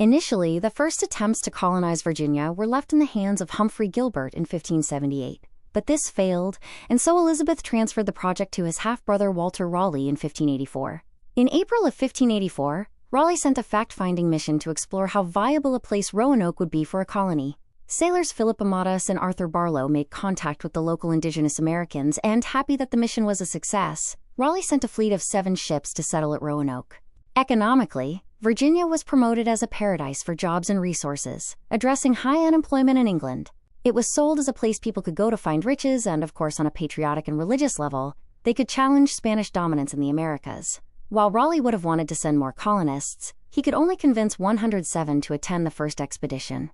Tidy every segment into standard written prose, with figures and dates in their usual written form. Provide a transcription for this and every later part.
Initially, the first attempts to colonize Virginia were left in the hands of Humphrey Gilbert in 1578, but this failed, and so Elizabeth transferred the project to his half-brother Walter Raleigh in 1584. In April of 1584, Raleigh sent a fact-finding mission to explore how viable a place Roanoke would be for a colony. Sailors Philip Amadas and Arthur Barlow made contact with the local indigenous Americans, and happy that the mission was a success, Raleigh sent a fleet of 7 ships to settle at Roanoke. Economically, Virginia was promoted as a paradise for jobs and resources, addressing high unemployment in England. It was sold as a place people could go to find riches, and of course on a patriotic and religious level, they could challenge Spanish dominance in the Americas. While Raleigh would have wanted to send more colonists, he could only convince 107 to attend the first expedition.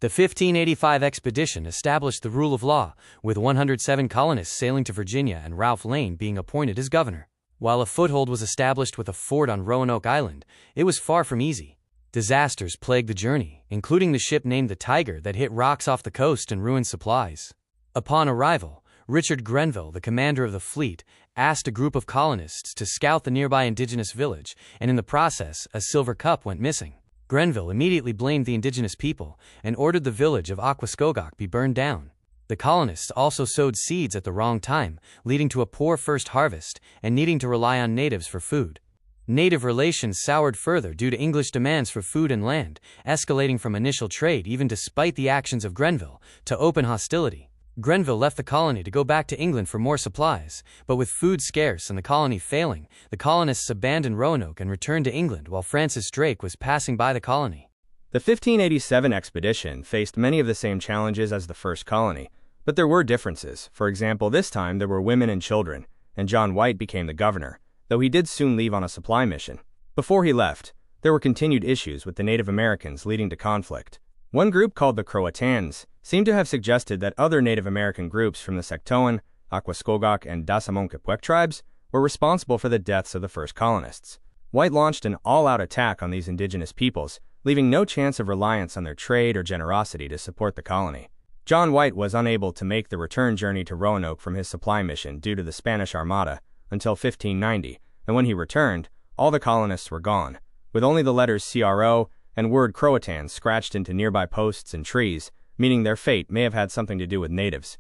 The 1585 expedition established the rule of law, with 107 colonists sailing to Virginia and Ralph Lane being appointed as governor. While a foothold was established with a fort on Roanoke Island, it was far from easy. Disasters plagued the journey, including the ship named the Tiger that hit rocks off the coast and ruined supplies. Upon arrival, Richard Grenville, the commander of the fleet, asked a group of colonists to scout the nearby indigenous village, and in the process, a silver cup went missing. Grenville immediately blamed the indigenous people and ordered the village of Aquascogoc be burned down. The colonists also sowed seeds at the wrong time, leading to a poor first harvest and needing to rely on natives for food. Native relations soured further due to English demands for food and land, escalating from initial trade even despite the actions of Grenville, to open hostility. Grenville left the colony to go back to England for more supplies, but with food scarce and the colony failing, the colonists abandoned Roanoke and returned to England while Francis Drake was passing by the colony. The 1587 expedition faced many of the same challenges as the first colony, but there were differences. For example, this time there were women and children, and John White became the governor, though he did soon leave on a supply mission. Before he left, there were continued issues with the Native Americans leading to conflict. One group called the Croatans seemed to have suggested that other Native American groups from the Sectoan, Aquascogoc, and Dasamonkapwek tribes were responsible for the deaths of the first colonists. White launched an all-out attack on these indigenous peoples, leaving no chance of reliance on their trade or generosity to support the colony. John White was unable to make the return journey to Roanoke from his supply mission due to the Spanish Armada until 1590, and when he returned, all the colonists were gone, with only the letters CRO and word Croatan scratched into nearby posts and trees, meaning their fate may have had something to do with natives.